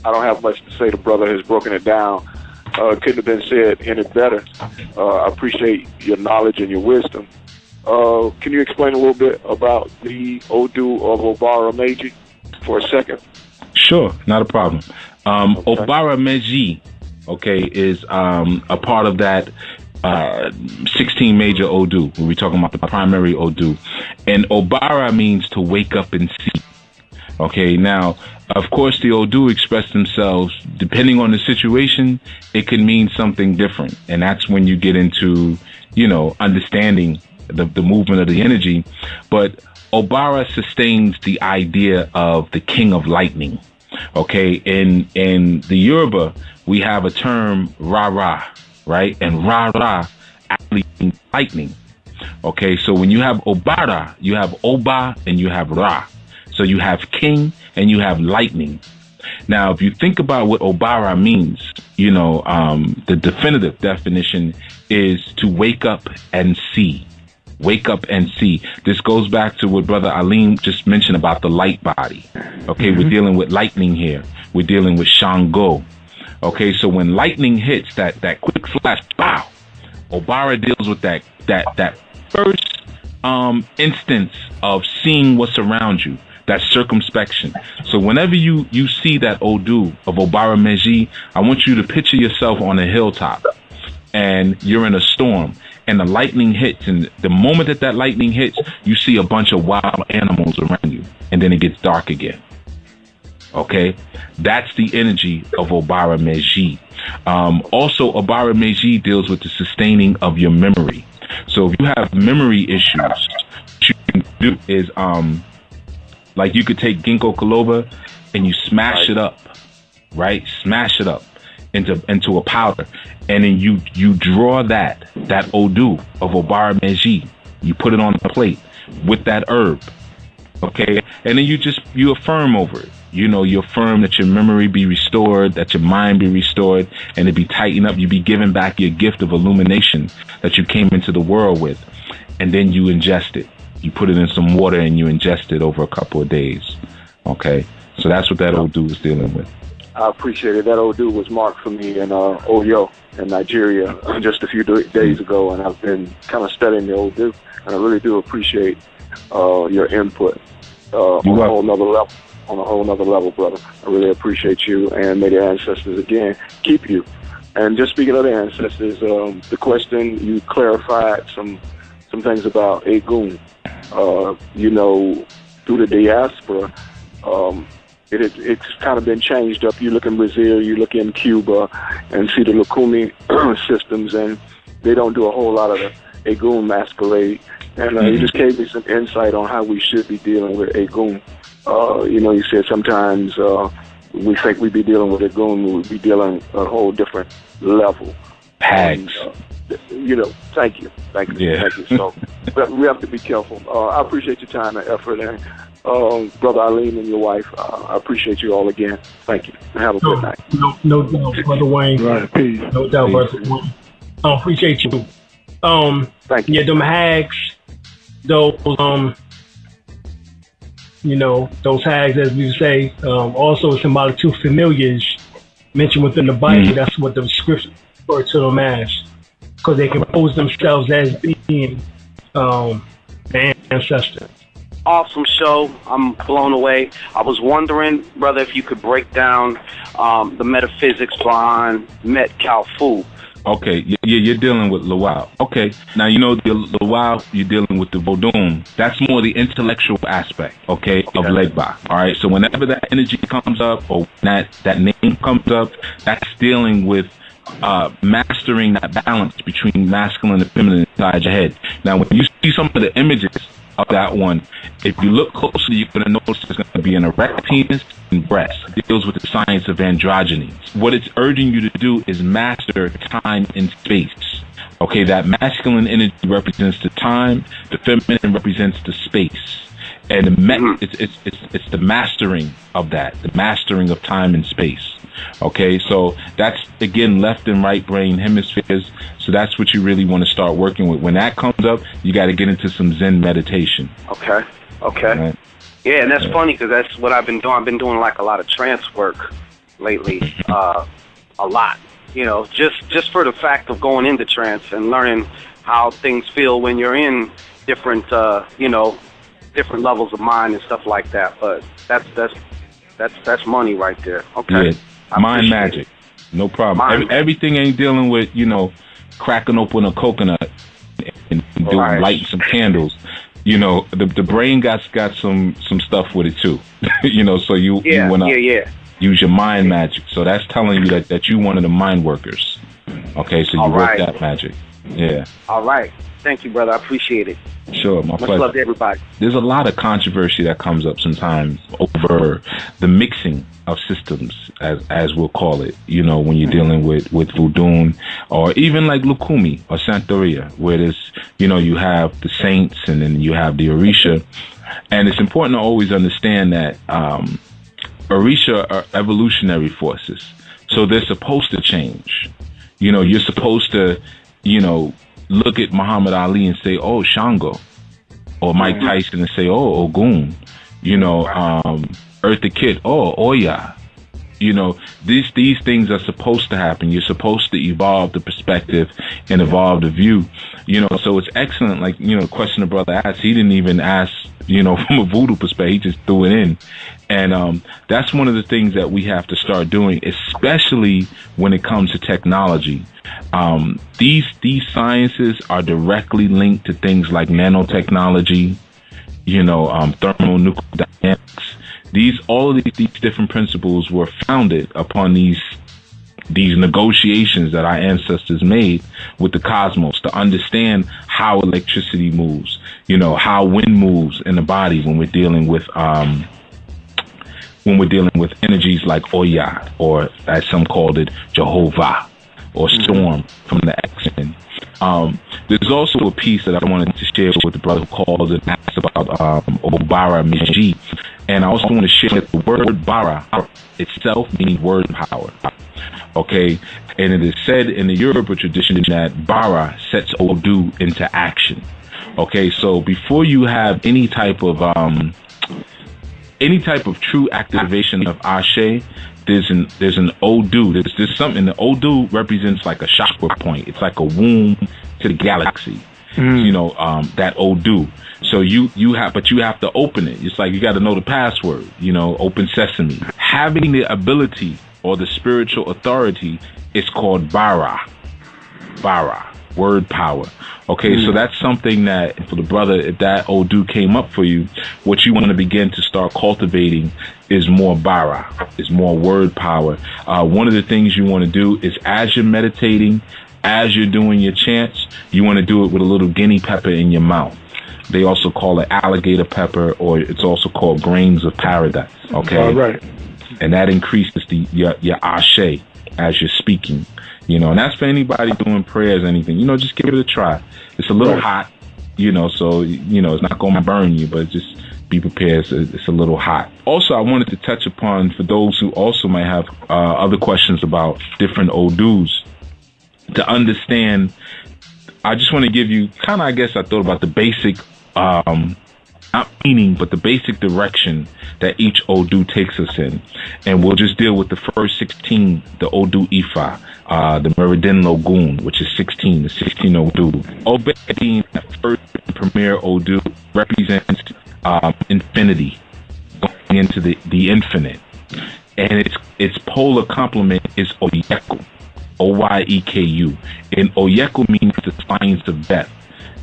I don't have much to say. The brother has broken it down. Couldn't have been said any better. I appreciate your knowledge and your wisdom. Can you explain a little bit about the ODU of Obara Meji for a second? Sure, not a problem. Okay. Obara Meji, okay, is a part of that 16 major ODU. We're talking about the primary ODU. And Obara means to wake up and see. Okay, now, of course, the ODU express themselves, depending on the situation, it can mean something different. And that's when you get into, understanding the movement of the energy. But Obara sustains the idea of the king of lightning. Okay, in the Yoruba, we have a term Ra-Ra, right? And Ra-Ra actually means lightning. Okay, so when you have Obara, you have Oba and you have Ra. So you have king and you have lightning. Now, if you think about what Obara means, the definitive definition is to wake up and see. Wake up and see. This goes back to what Brother Alim just mentioned about the light body. Okay, We're dealing with lightning here. We're dealing with Shango. Okay, so when lightning hits, that quick flash, pow, Obara deals with that first instance of seeing what's around you. That circumspection. So whenever you see that Odu of Obara Meji, I want you to picture yourself on a hilltop and you're in a storm and the lightning hits, and the moment that lightning hits, you see a bunch of wild animals around you, and then it gets dark again. Okay, that's the energy of Obara Meji. Also, Obara Meji deals with the sustaining of your memory. So if you have memory issues, what you can do is like you could take ginkgo biloba and you smash it up, right? Smash it up into a powder, and then you draw that Odu of Obara Meji. You put it on a plate with that herb, okay? And then you affirm over it. You affirm that your memory be restored, that your mind be restored, and it be tightened up. You be given back your gift of illumination that you came into the world with, and then you ingest it. You put it in some water and you ingest it over a couple of days. Okay, so that's what that Odu is dealing with. I appreciate it. That Odu was marked for me in Oyo in Nigeria just a few days ago, and I've been kind of studying the Odu, and I really do appreciate your input on a whole nother level. On a whole nother level, brother. I really appreciate you, and may the ancestors again keep you. And just speaking of the ancestors, the question you clarified some things about Egun. Through the diaspora, it's kind of been changed up. You look in Brazil, you look in Cuba, and see the Lukumi systems, and they don't do a whole lot of the Egun masquerade. And you just gave me some insight on how we should be dealing with Egun. You said sometimes we think we'd be dealing with Egun, we would be dealing a whole different level. Hags. Thank you. Yeah. Thank you. So we have to be careful. I appreciate your time and effort, and Brother Alim and your wife, I appreciate you all again. Thank you. And have a good night. No doubt, Brother Wayne. Right, peace. No doubt, Brother Wayne. I appreciate you. Thank you. Yeah, them hags, those those hags, as we say, also symbolic to familiars mentioned within the Bible. That's what the scripture refer to them as, because they compose themselves as being the ancestor. Awesome show. I'm blown away. I was wondering, brother, if you could break down the metaphysics behind Met Kalfu. Okay, you're dealing with Lawal. Okay, now the Lawal, you're dealing with the Vodoun. That's more the intellectual aspect, okay, of Legba. All right, so whenever that energy comes up or that name comes up, that's dealing with mastering that balance between masculine and feminine inside your head. Now, when you see some of the images of that one, if you look closely, you're going to notice there's going to be an erect penis and breast. It deals with the science of androgyny. What it's urging you to do is master time and space. Okay, that masculine energy represents the time, the feminine represents the space. And it's the mastering of that, the mastering of time and space. Okay, so that's, again, left and right brain hemispheres. So that's what you really want to start working with. When that comes up, you got to get into some Zen meditation. Okay. Right? Yeah, and that's funny because that's what I've been doing. I've been doing like a lot of trance work. lately, a lot. You know, just for the fact of going into trance and learning how things feel when you're in different, different levels of mind and stuff like that. But that's money right there. Okay. Yeah. Mind magic. No problem. Everything ain't dealing with, cracking open a coconut and doing lighting some candles. The brain got some stuff with it too. So you want to use your mind magic. So that's telling you that you one of the mind workers. Okay, so you work that magic. Yeah. All right. Thank you, brother. I appreciate it. Sure, my pleasure. Much love to everybody. There's a lot of controversy that comes up sometimes over the mixing of systems, as we'll call it, when you're dealing with Vodoun, or even like Lukumi or Santeria, where there's, you have the saints and then you have the Orisha. And it's important to always understand that Orisha are evolutionary forces. So they're supposed to change. You're supposed to, look at Muhammad Ali and say, oh, Shango, or Mike Tyson and say, oh, Ogun, Eartha Kitt, oh, Oya. These things are supposed to happen. You're supposed to evolve the perspective and evolve the view. So it's excellent. Like, the question the brother asked, he didn't even ask, from a voodoo perspective, he just threw it in. And that's one of the things that we have to start doing, especially when it comes to technology. These sciences are directly linked to things like nanotechnology, thermonuclear dynamics. All of these different principles were founded upon these negotiations that our ancestors made with the cosmos to understand how electricity moves, how wind moves in the body when we're dealing with energies like Oya, or as some called it, Jehovah, or Storm from the X-Men. There's also a piece that I wanted to share with the brother who called and asked about Obara Miji. And I also want to share that the word Bara itself means word power. Okay? And it is said in the Yoruba tradition that Bara sets Odu into action. Okay? So before you have any type of true activation of Ashe, there's an Odu. There's something. The Odu represents like a chakra point. It's like a womb to the galaxy. That Odu. So you have to open it. It's like you got to know the password. Open sesame. Having the ability or the spiritual authority is called Bara. Bara, word power. Okay, so that's something that for the brother, if that Odu came up for you, what you want to begin to start cultivating is more Bara, is more word power. One of the things you want to do is as you're meditating, as you're doing your chants, you want to do it with a little guinea pepper in your mouth. They also call it alligator pepper, or it's also called grains of paradise. Okay, all right. And that increases your ashe as you're speaking. And that's for anybody doing prayers, anything. Just give it a try. It's a little hot, so it's not going to burn you, but just be prepared. It's a little hot. Also, I wanted to touch upon, for those who also might have other questions about different Odus, to understand. I just want to give you kind of, I guess I thought about the basic, not meaning, but the basic direction that each Odu takes us in. And we'll just deal with the first 16, the Odu Ifa, the Meridin Logun, which is 16, the 16 Odu. Obe being the first premier Odu represents infinity, going into the infinite. And its polar complement is Oyeku. Oyeku. And Oyeku means the science of death.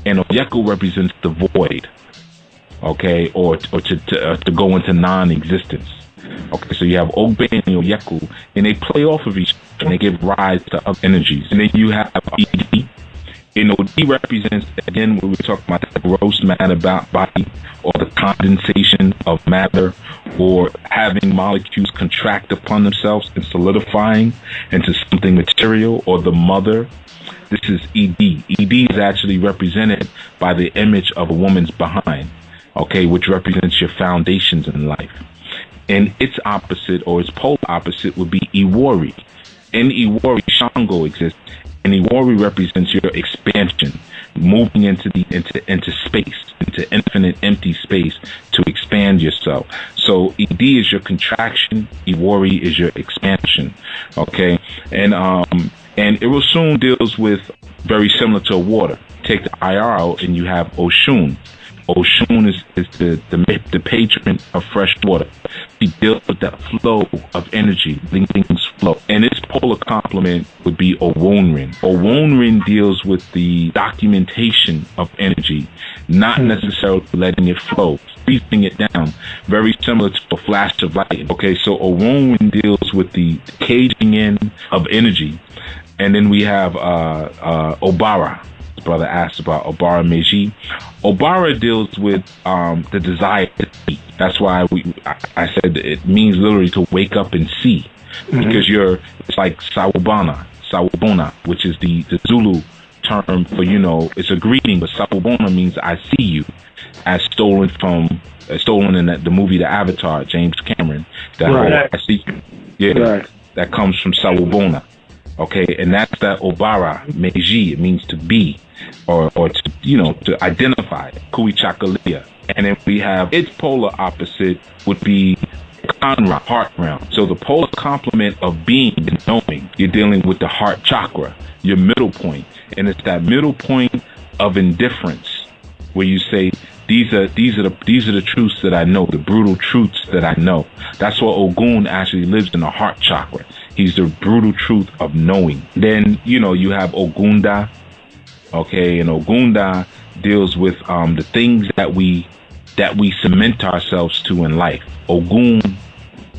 And Oyeku represents the void. Okay, or to go into non-existence. Okay, so you have Obe and Oyeku, and they play off of each other, and they give rise to other energies. And then you have ED. And OD represents, again, when we're talking about the gross matter body, or the condensation of matter, or having molecules contract upon themselves and solidifying into something material, or the mother. This is ED. ED is actually represented by the image of a woman's behind, okay, which represents your foundations in life. And its opposite, or its polar opposite, would be Iwari. In Iwari, Shango exists, and Iwari represents your expansion, moving into space, into infinite empty space to expand yourself. So ED is your contraction, Iwari is your expansion. Okay, and Irosun deals with very similar to water. Take the IR out and you have Oshun. Oshun is the patron of fresh water. He deals with that flow of energy, things flow. And its polar complement would be Owonrin. Owonrin deals with the documentation of energy, not necessarily letting it flow, freezing it down, very similar to a flash of light. Okay, so Owonrin deals with the caging in of energy. And then we have Obara. Brother asked about Obara Meiji. Obara deals with the desire to see. That's why I said it means literally to wake up and see, because it's like Sawubona, which is the Zulu term for, it's a greeting, but Sawubona means I see you, as stolen in the movie The Avatar, James Cameron. That right. I see you. Yeah, right. That comes from Sawubona. Okay, and that's that Obara Meiji. It means to be, or to identify. Kuichakalia. And then we have its polar opposite would be Kanra, heart realm. So the polar complement of being and knowing, you're dealing with the heart chakra, your middle point, and it's that middle point of indifference where you say, these are the truths that I know, the brutal truths that I know. That's why Ogun actually lives in the heart chakra. He's the brutal truth of knowing. Then, you have Ogunda. Okay, and Ogunda deals with the things that we cement ourselves to in life. Ogun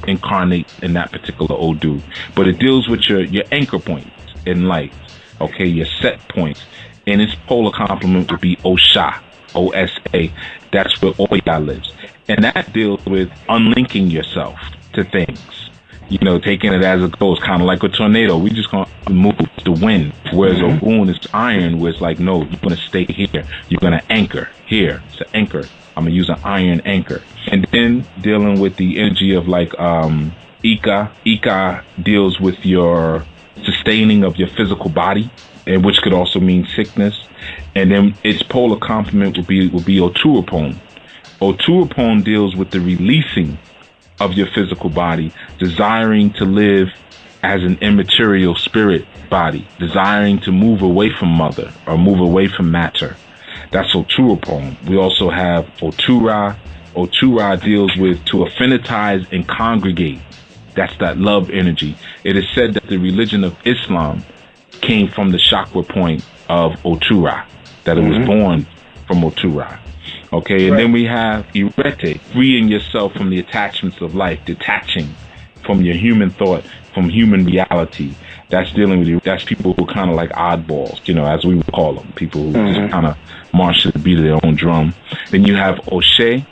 incarnates in that particular Odu. But it deals with your anchor points in life. Okay, your set points. And its polar complement would be Osha. OSA, that's where Oya lives. And that deals with unlinking yourself to things. Taking it as it goes, kind of like a tornado. We just gonna move the wind. Whereas Ogun is iron, where it's like, no, you're gonna stay here. You're gonna anchor here. It's an anchor. I'm gonna use an iron anchor. And then dealing with the energy of like Ika. Ika deals with your sustaining of your physical body, and which could also mean sickness. And then its polar complement would be Otuapon. Otuapon deals with the releasing of your physical body, desiring to live as an immaterial spirit body, desiring to move away from mother or move away from matter. That's Otuapon. We also have Otura. Otura deals with to affinitize and congregate. That's that love energy. It is said that the religion of Islam came from the chakra point of Otura, that it was born from Otura. Okay, and then we have Irete, freeing yourself from the attachments of life, detaching from your human thought, from human reality. That's dealing with that's people who are kind of like oddballs, as we would call them, people who just kind of march to the beat of their own drum. Then you have Oshe,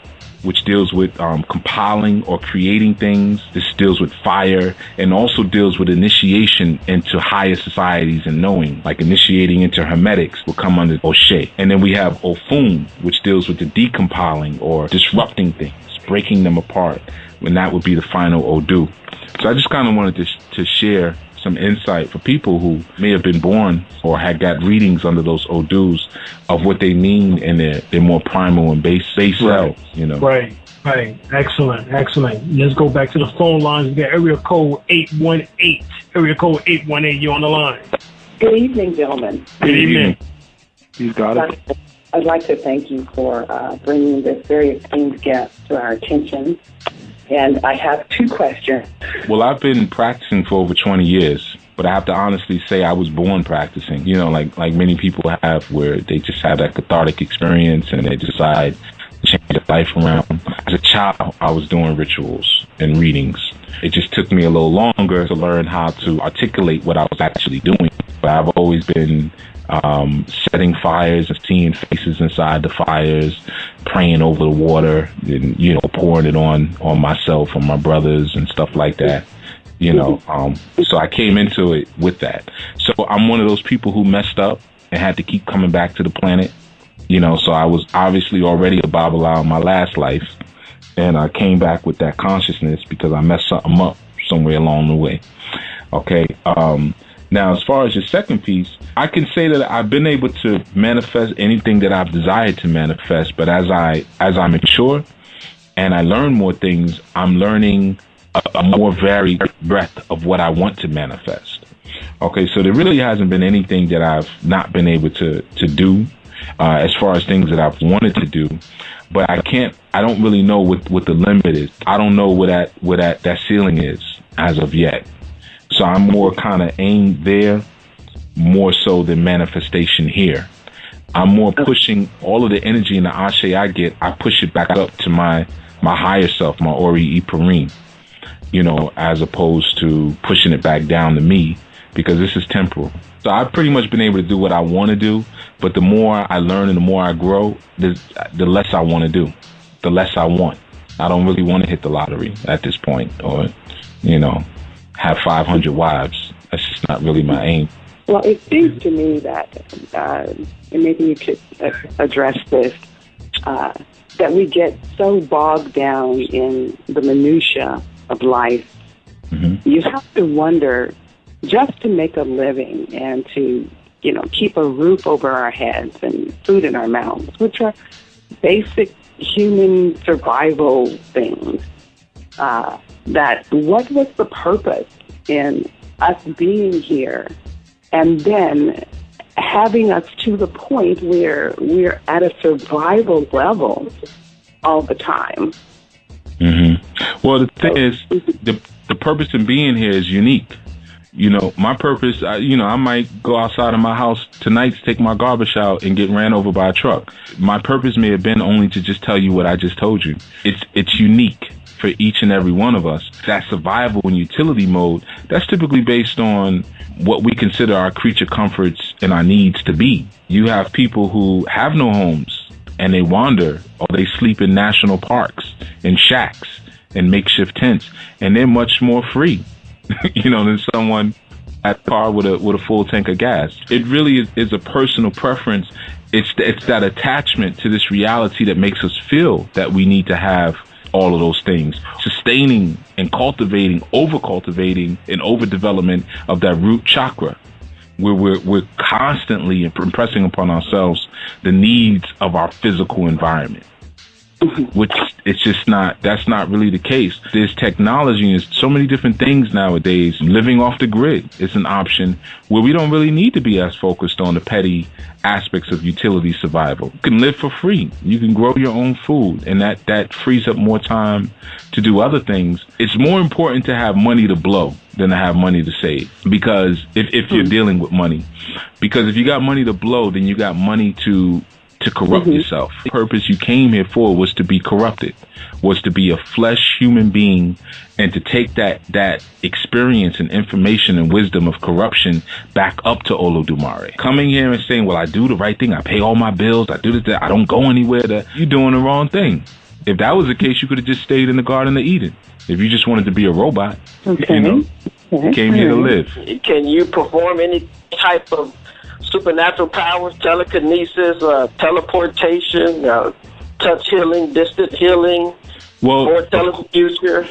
which deals with compiling or creating things. This deals with fire and also deals with initiation into higher societies and knowing, like initiating into Hermetics will come under Oshe. And then we have Ofun, which deals with the decompiling or disrupting things, breaking them apart, and that would be the final Odu. So I just kind of wanted to share some insight for people who may have been born or had got readings under those Odus of what they mean in their more primal and base selves, Right. Excellent. Let's go back to the phone lines. We got area code 818. Area code 818, you're on the line. Good evening, gentlemen. Good evening. He's got it. I'd like to thank you for bringing this very esteemed guest to our attention. And I have two questions. Well, I've been practicing for over 20 years, but I have to honestly say I was born practicing, like many people have, where they just have that cathartic experience and they decide to change their life around. As a child, I was doing rituals and readings. It just took me a little longer to learn how to articulate what I was actually doing. But I've always been setting fires and seeing faces inside the fires, praying over the water, and pouring it on myself and my brothers and stuff like that. So I came into it with that. So I'm one of those people who messed up and had to keep coming back to the planet. So I was obviously already a Babala in my last life, and I came back with that consciousness because I messed something up somewhere along the way. Okay. Now, as far as your second piece, I can say that I've been able to manifest anything that I've desired to manifest. But as I mature and I learn more things, I'm learning a more varied breadth of what I want to manifest. Okay, so there really hasn't been anything that I've not been able to do as far as things that I've wanted to do. But I don't really know what the limit is. I don't know where that ceiling is as of yet. So I'm more kind of aimed there, more so than manifestation here. I'm more pushing all of the energy and the ashe I get, I push it back up to my higher self, my Ori Iparim, as opposed to pushing it back down to me, because this is temporal. So I've pretty much been able to do what I want to do, but the more I learn and the more I grow, the less I want to do, the less I want. I don't really want to hit the lottery at this point, or, have 500 wives. That's just not really my aim. Well, it seems to me that, and maybe you could address this, that we get so bogged down in the minutia of life. Mm-hmm. You have to wonder, just to make a living and to, keep a roof over our heads and food in our mouths, which are basic human survival things, that what was the purpose in us being here and then having us to the point where we're at a survival level all the time? Mm-hmm. Well, the thing is, the purpose in being here is unique. My purpose, I might go outside of my house tonight to take my garbage out and get ran over by a truck. My purpose may have been only to just tell you what I just told you. It's unique for each and every one of us. That survival and utility mode, that's typically based on what we consider our creature comforts and our needs to be. You have people who have no homes and they wander, or they sleep in national parks, in shacks, in makeshift tents, and they're much more free, than someone at par with a full tank of gas. It really is a personal preference. It's that attachment to this reality that makes us feel that we need to have all of those things, sustaining and cultivating, over-cultivating and overdevelopment of that root chakra, where we're constantly impressing upon ourselves the needs of our physical environment, which that's not really the case. There's technology and so many different things nowadays. Living off the grid is an option where we don't really need to be as focused on the petty aspects of utility survival. You can live for free. You can grow your own food, and that frees up more time to do other things. It's more important to have money to blow than to have money to save, because if you're dealing with money, because if you got money to blow, then you got money to corrupt yourself. The purpose you came here for was to be corrupted, was to be a flesh human being, and to take that experience and information and wisdom of corruption back up to Olodumare. Coming here and saying, well, I do the right thing, I pay all my bills, I do this, I don't go anywhere, you're doing the wrong thing. If that was the case, you could have just stayed in the Garden of Eden. If you just wanted to be a robot, you came here to live. Can you perform any type of supernatural powers, telekinesis, teleportation, touch healing, distant healing, or telefuture?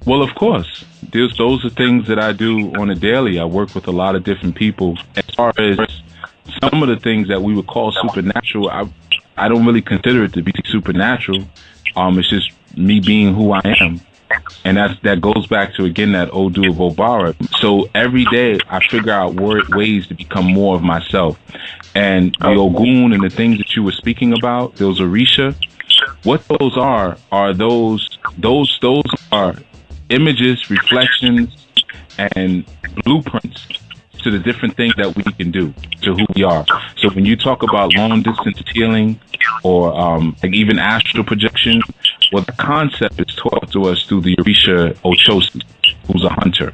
Well, of course. Those are things that I do on a daily. I work with a lot of different people. As far as some of the things that we would call supernatural, I don't really consider it to be supernatural. It's just me being who I am. And that goes back to, again, that ODU of Obara. So every day I figure out ways to become more of myself. And the Ogun and the things that you were speaking about, those Orisha, what those are those are images, reflections, and blueprints to the different things that we can do, to who we are. So when you talk about long distance healing or like even astral projection, well, the concept is taught to us through the Orisha Ochosi, who's a hunter.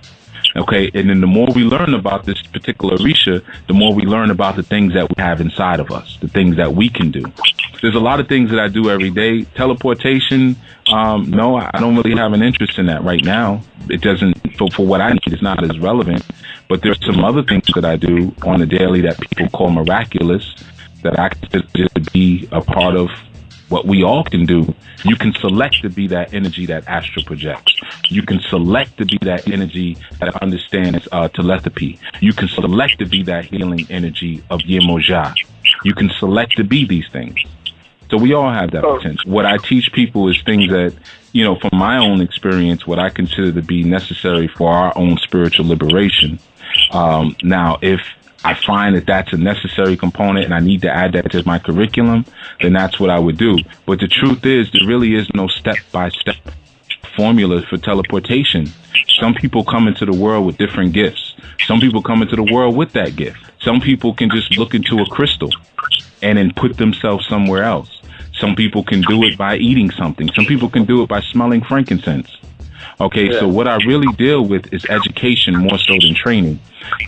Okay, and then the more we learn about this particular Orisha, the more we learn about the things that we have inside of us, the things that we can do. There's a lot of things that I do every day. Teleportation, no, I don't really have an interest in that right now. It doesn't, for what I need, it's not as relevant. But there's some other things that I do on a daily that people call miraculous, that I consider to be a part of what we all can do, you can select to be that energy that astral projects. You can select to be that energy that understands telepathy. You can select to be that healing energy of Yemoja. You can select to be these things. So we all have that potential. What I teach people is things that, you know, from my own experience, what I consider to be necessary for our own spiritual liberation. Now, if I find that that's a necessary component and I need to add that to my curriculum, then that's what I would do. But the truth is, there really is no step-by-step formula for teleportation. Some people come into the world with different gifts. Some people come into the world with that gift. Some people can just look into a crystal and then put themselves somewhere else. Some people can do it by eating something. Some people can do it by smelling frankincense. Okay, so what I really deal with is education more so than training.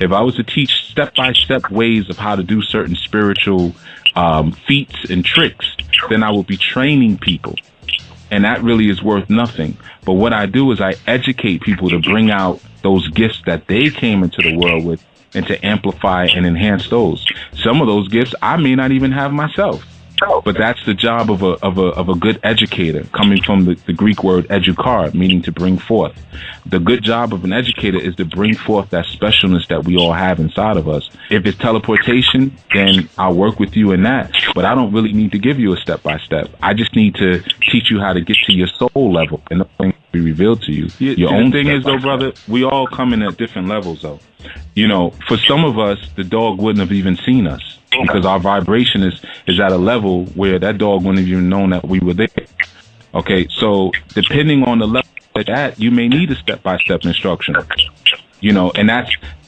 If I was to teach step-by-step ways of how to do certain spiritual feats and tricks, then I would be training people. And that really is worth nothing. But what I do is I educate people to bring out those gifts that they came into the world with and to amplify and enhance those. Some of those gifts I may not even have myself. But that's the job of a good educator, coming from the Greek word educar, meaning to bring forth. The good job of an educator is to bring forth that specialness that we all have inside of us. If it's teleportation, then I'll work with you in that. But I don't really need to give you a step-by-step. I just need to teach you how to get to your soul level and nothing be revealed to you. Your own thing is, though, brother, we all come in at different levels, though. You know, for some of us, the dog wouldn't have even seen us, because our vibration is at a level where that dog wouldn't have even known that we were there. Okay, so depending on the level that you may need a step-by-step instruction. You know, and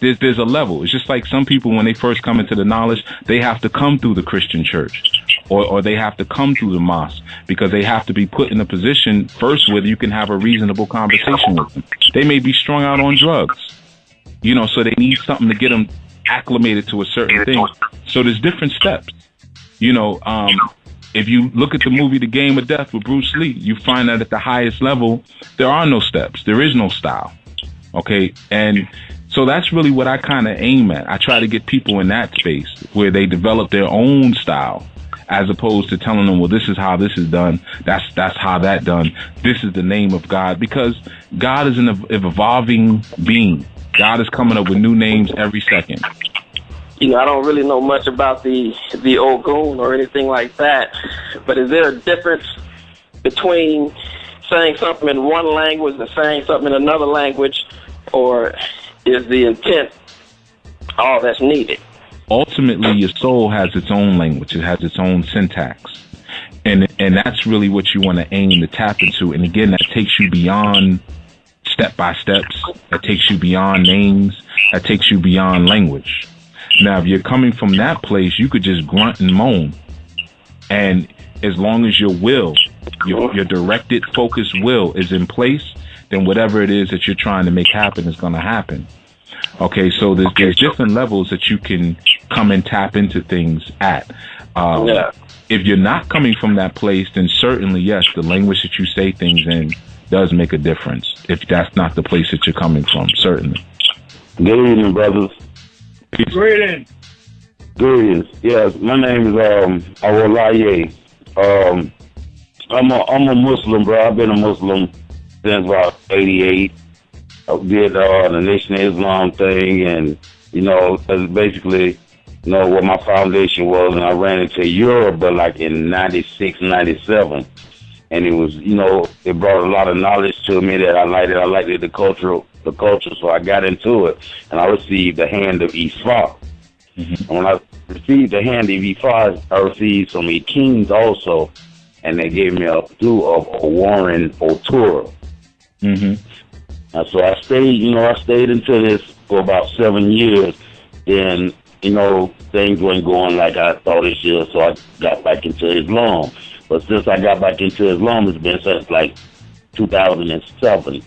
there's a level. It's just like some people, when they first come into the knowledge, they have to come through the Christian church, or they have to come through the mosque, because they have to be put in a position first where you can have a reasonable conversation with them. They may be strung out on drugs, you know, so they need something to get them acclimated to a certain thing. So there's different steps. You know, if you look at the movie The Game of Death with Bruce Lee, you find that at the highest level, there are no steps. There is no style. Okay. And so that's really what I kind of aim at. I try to get people in that space where they develop their own style, as opposed to telling them, well, this is how this is done. That's how that done. This is the name of God, because God is an evolving being. God is coming up with new names every second. You know, I don't really know much about the Ogun or anything like that, but is there a difference between saying something in one language and saying something in another language, or is the intent all that's needed? Ultimately, your soul has its own language. It has its own syntax. And that's really what you want to aim to tap into. And again, that takes you beyond step-by-steps. That takes you beyond names. That takes you beyond language. Now, if you're coming from that place, you could just grunt and moan. And as long as your will, your directed, focused will is in place, then whatever it is that you're trying to make happen is going to happen. Okay, so there's different levels that you can come and tap into things at. If you're not coming from that place, then certainly, yes, the language that you say things in does make a difference. If that's not the place that you're coming from, certainly. Good evening, brothers. Greetings. Greetings. Yes, my name is Awolaye. I'm a Muslim, bro. I've been a Muslim since about '88. I did the Nation of Islam thing, and you know, that's basically, you know, what my foundation was. And I ran into Europe, but like in '96, '97, and it was, you know, it brought a lot of knowledge to me that I liked it. I liked it, the culture, so I got into it, and I received the hand of Ifa. And when I received the hand of Ifa, I received some kings also, and they gave me a do of a Warren Otura. So I stayed into this for about 7 years. Then, you know, things weren't going like I thought it should, so I got back into Islam. But since I got back into Islam, it's been since like 2007.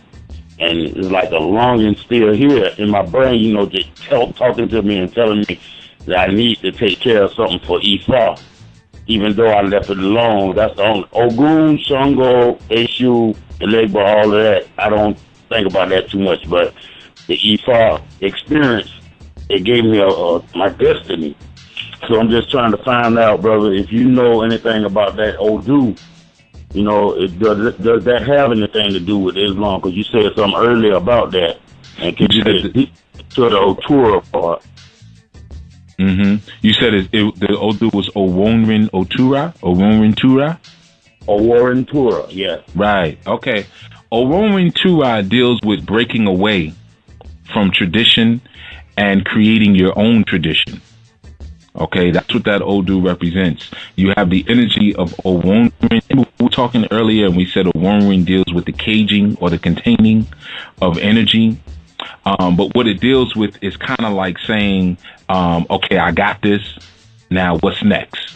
And it's like a longing still here in my brain, you know, just talking to me and telling me that I need to take care of something for Ifa. Even though I left it alone, that's the only Ogun, Shango, Eshu, Elegba, all of that. I don't think about that too much, but the Ifa experience, it gave me my destiny. So I'm just trying to find out, brother, if you know anything about that ODU. You know, does that have anything to do with Islam? Because you said something earlier about that. And can you get to the Otura part? You said the ODU was Oworin Otura? Oworin Tura? Oworin Tura, yeah. Right, okay. Oworin Tura deals with breaking away from tradition and creating your own tradition. Okay, that's what that ODU represents. You have the energy of Oworin. We were talking earlier, and we said Oworin deals with the caging or the containing of energy. But what it deals with is kind of like saying, okay, I got this. Now what's next?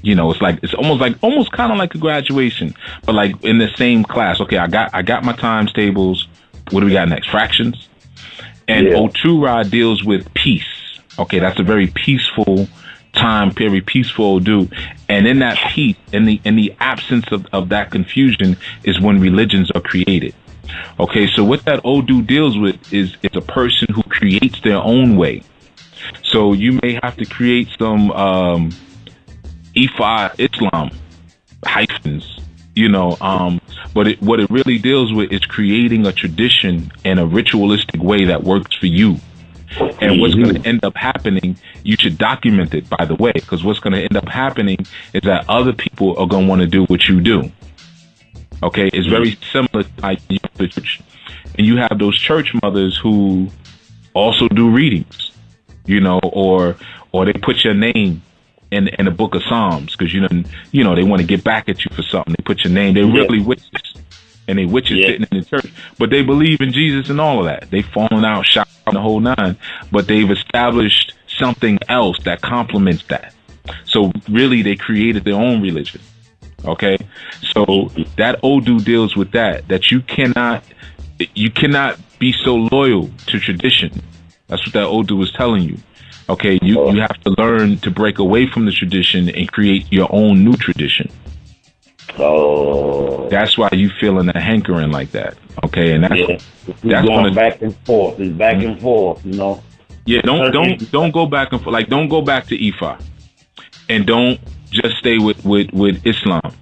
You know, it's almost kind of like a graduation, but like in the same class. Okay, I got my times tables. What do we got next? Fractions. And Otura deals with peace. Okay, that's a very peaceful time period, peaceful ODU. And in that peace, in the absence of that confusion is when religions are created. Okay, so what that ODU deals with is a person who creates their own way. So you may have to create some Ifa Islam hyphens, you know, but what it really deals with is creating a tradition and a ritualistic way that works for you. And what's going to end up happening, you should document it, by the way, because what's going to end up happening is that other people are going to want to do what you do. Okay, it's very similar to the church. And you have those church mothers who also do readings, you know, or they put your name in the book of Psalms because, you know, they want to get back at you for something. They put your name. They're really witches. And they witches sitting in the church, but they believe in Jesus and all of that. They've fallen out, shot the whole nine, but they've established something else that complements that. So really, they created their own religion. Okay, so that ODU deals with that you cannot be so loyal to tradition. That's what that ODU is telling you. Okay, you have to learn to break away from the tradition and create your own new tradition. Oh, that's why you feeling that hankering like that. Okay, and that's going back and forth. It's back and forth, you know. Yeah, don't go back and forth. Like, don't go back to Ifa, and don't just stay with Islam.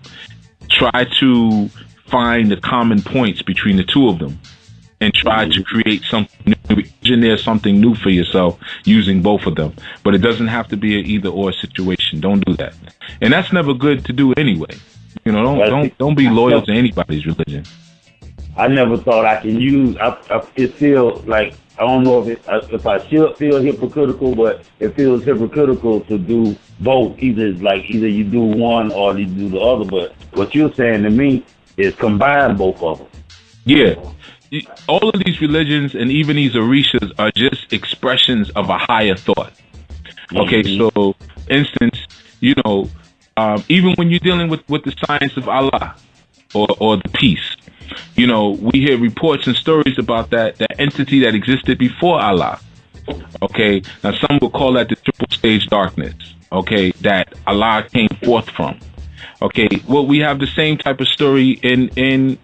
Try to find the common points between the two of them, and try to create something new, engineer something new for yourself using both of them. But it doesn't have to be an either or situation. Don't do that, and that's never good to do anyway. You know, don't be loyal to anybody's religion. I never thought I can use. It feels like, I don't know if I should feel hypocritical, but it feels hypocritical to do both. Either you do one or you do the other. But what you're saying to me is combine both of them. Yeah, all of these religions and even these Orishas are just expressions of a higher thought. Okay, so instance, you know. Even when you're dealing with the science of Allah or the peace, you know, we hear reports and stories about that entity that existed before Allah. Okay, now some will call that the triple stage darkness. Okay, that Allah came forth from. Okay, well, we have the same type of story in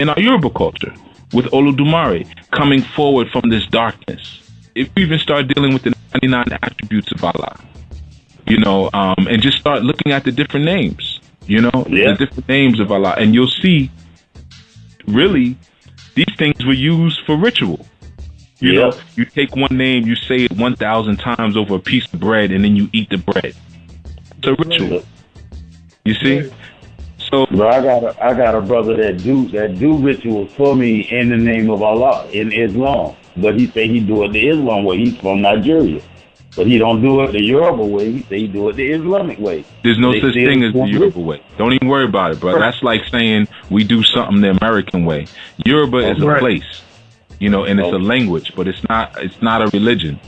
our Yoruba culture with Olodumare coming forward from this darkness. If we even start dealing with the 99 attributes of Allah. You know, and just start looking at the different names, you know, the different names of Allah. And you'll see, really, these things were used for ritual. You know, you take one name, you say it 1,000 times over a piece of bread, and then you eat the bread. It's a ritual. You see? So, bro, I got a brother that do rituals for me in the name of Allah in Islam. But he say he do it the Islam way. He's from Nigeria. But he don't do it the Yoruba way. He say he do it the Islamic way. There's no such thing as the Yoruba way. Don't even worry about it, bro. That's like saying we do something the American way. Yoruba is a place, you know, and it's a language, but it's not a religion.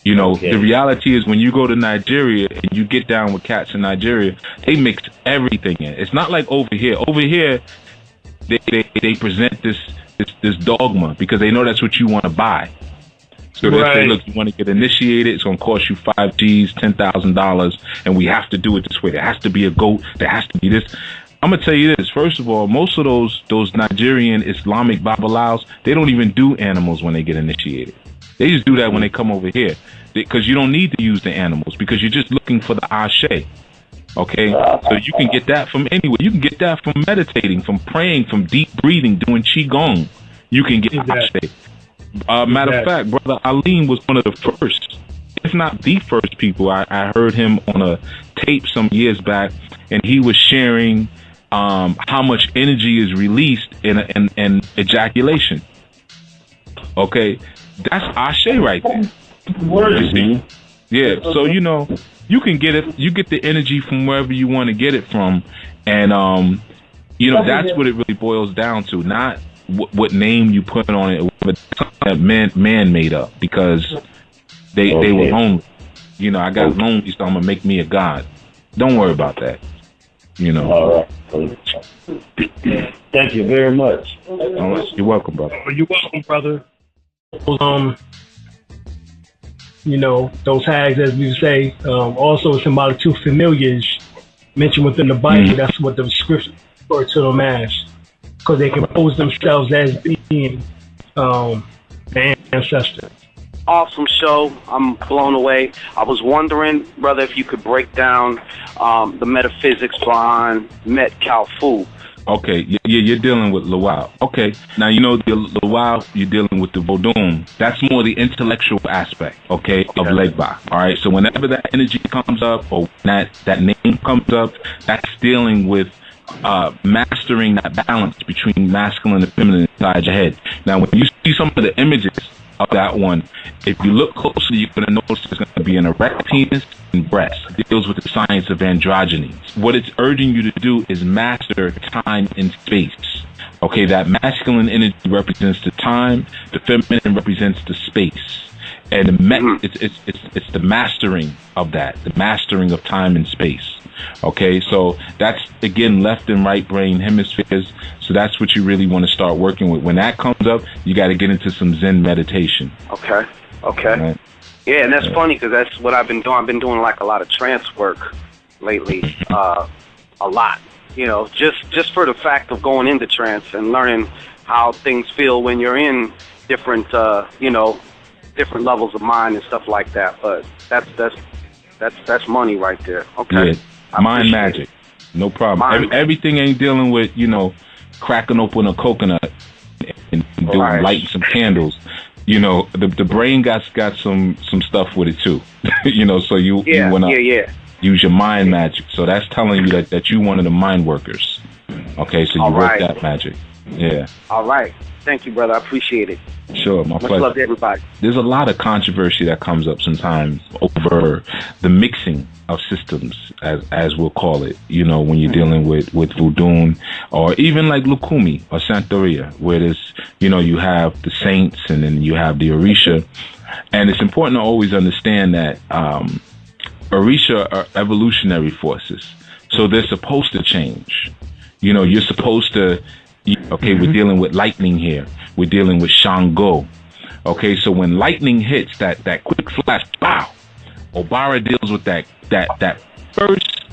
You know, the reality is when you go to Nigeria and you get down with cats in Nigeria, they mix everything in. It's not like over here. Over here, they present this dogma because they know that's what you want to buy. So they say, look, you want to get initiated, it's going to cost you $5 G's, $10,000, and we have to do it this way. There has to be a goat. There has to be this. I'm going to tell you this. First of all, most of those Nigerian Islamic babalaos, they don't even do animals when they get initiated. They just do that when they come over here, because you don't need to use the animals, because you're just looking for the ashe. Okay, so you can get that from anywhere. You can get that from meditating, from praying, from deep breathing, doing qigong. You can get ashe. Matter of fact, Brother Alim was one of the first, if not the first people. I heard him on a tape some years back, and he was sharing how much energy is released in ejaculation. Okay, that's ashe right there. Yeah, so you can get it. You get the energy from wherever you want to get it from, and that's what it really boils down to. Not what name you put on it, but that man made up, because they were lonely. I got lonely, so I'm gonna make me a god. Don't worry about that. All right. Thank you very much. You're welcome, brother. You're welcome, brother. Those hags, as we say, also symbolic to familiars mentioned within the Bible. That's what the scripture refer to them as, because they can pose themselves as being ancestors. Awesome show. I'm blown away. I was wondering, brother, if you could break down the metaphysics behind Met Kalfu. Okay, you're dealing with Luau. Okay, now the Luau, you're dealing with the Vodoun. That's more the intellectual aspect, of Legba. All right, so whenever that energy comes up, or that name comes up, that's dealing with mastering that balance between masculine and feminine inside your head. Now, when you see some of the images of that one, if you look closely, you're going to notice there's going to be an erect penis and breast. It deals with the science of androgyny. What it's urging you to do is master time and space. Okay, that masculine energy represents the time, the feminine represents the space, and it's the mastering of that, the mastering of time and space. Okay, so that's, again, left and right brain hemispheres. So that's what you really want to start working with. When that comes up, you got to get into some Zen meditation. Okay. Right? Yeah, and that's funny, because that's what I've been doing. I've been doing like a lot of trance work lately, a lot. Just for the fact of going into trance and learning how things feel when you're in different, different levels of mind and stuff like that. But that's money right there. Okay. Yeah. Mind magic, no problem. Everything ain't dealing with cracking open a coconut and doing lighting some candles. The brain got some stuff with it too. So you wanna use your mind magic. So that's telling you that you one of the mind workers. Okay, so you work that magic. Yeah. All right. Thank you, brother. I appreciate it. Sure, my pleasure. Much love to everybody. There's a lot of controversy that comes up sometimes over the mixing of systems, as we'll call it, when you're dealing with Vodoun, or even like Lukumi or Santeria, where there's, you have the saints and then you have the Orisha. And it's important to always understand that Orisha are evolutionary forces. So they're supposed to change. You're supposed to, we're dealing with lightning here. We're dealing with Shango. Okay, so when lightning hits, that quick flash, pow, Obara deals with that first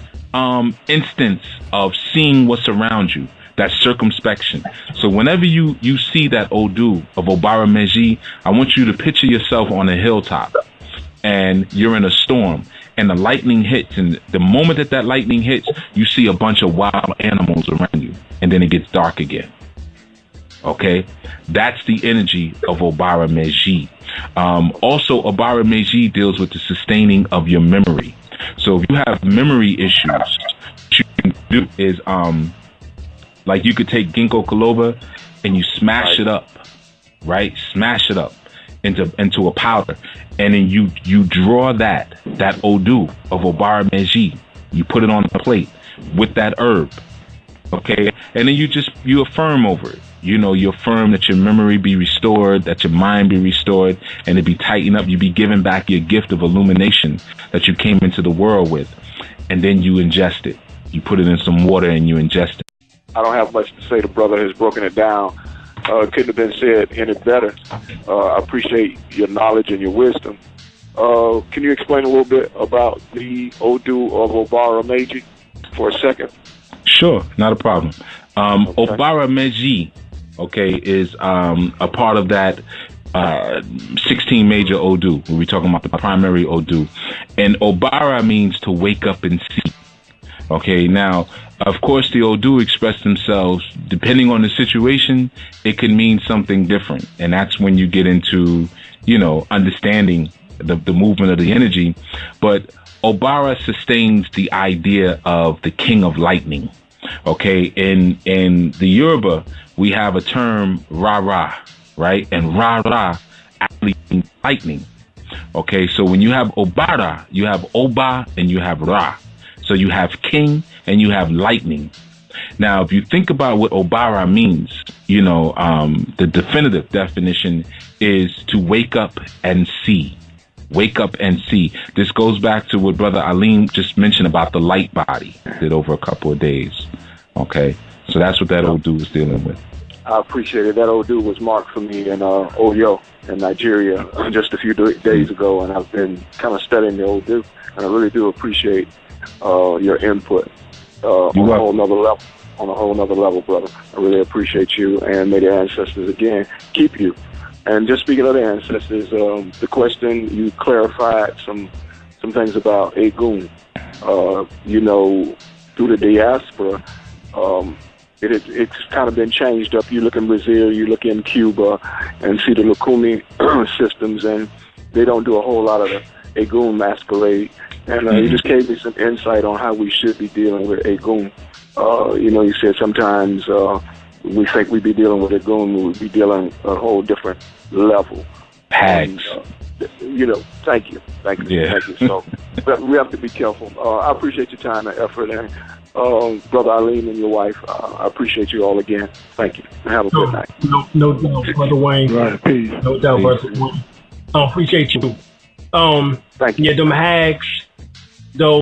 instance of seeing what's around you, that circumspection. So whenever you see that ODU of Obara Meji, I want you to picture yourself on a hilltop, and you're in a storm, and the lightning hits, and the moment that lightning hits, you see a bunch of wild animals around you, and then it gets dark again. Okay, that's the energy of Obara Meji. Also, Obara Meji deals with the sustaining of your memory. So if you have memory issues, what you can do is, like, you could take ginkgo biloba and you smash it up, right? Smash it up into a powder, and then you draw that ODU of Obara Meji. You put it on a plate with that herb, okay? And then you affirm over it. You affirm that your memory be restored, that your mind be restored, and it be tightened up. You be given back your gift of illumination that you came into the world with. And then you ingest it. You put it in some water and you ingest it. I don't have much to say. The brother has broken it down. Couldn't have been said any better. I appreciate your knowledge and your wisdom. Can you explain a little bit about the ODU of Obara Meji for a second? Sure, not a problem. Obara Meji, is a part of that 16 major ODU. We're talking about the primary ODU. And Obara means to wake up and see. Okay, now, of course, the ODU express themselves, depending on the situation, it can mean something different. And that's when you get into, understanding the movement of the energy. But Obara sustains the idea of the king of lightning. Okay, in the Yoruba, we have a term Ra-Ra, right? And Ra-Ra actually means lightning. Okay, so when you have Obara, you have Oba and you have Ra. So you have king and you have lightning. Now, if you think about what Obara means, the definitive definition is to wake up and see. Wake up and see. This goes back to what Brother Alim just mentioned about the light body. Did over a couple of days. Okay, so that's what that ODU is dealing with. I appreciate it. That ODU was marked for me in ODU in Nigeria just a few days ago, and I've been kind of studying the ODU, and I really do appreciate your input on a whole nother level. On a whole nother level, brother. I really appreciate you, and may the ancestors again keep you. And just speaking of the ancestors, the question you clarified some things about Egun. Through the diaspora, it's kind of been changed up. You look in Brazil, you look in Cuba, and see the Lukumi systems, and they don't do a whole lot of the Egun masquerade. And you just gave me some insight on how we should be dealing with Egun. You said sometimes we think we'd be dealing with Egun, we would be dealing a whole different level. Hags. Thank you. Yeah. Thank you. So we have to be careful. I appreciate your time and effort, and Brother Alim and your wife, I appreciate you all again. Thank you. Have a good night. No doubt, Brother Wayne. Right, peace. No doubt, Brother Wayne. I appreciate you. Thank you. Yeah, them hags, though.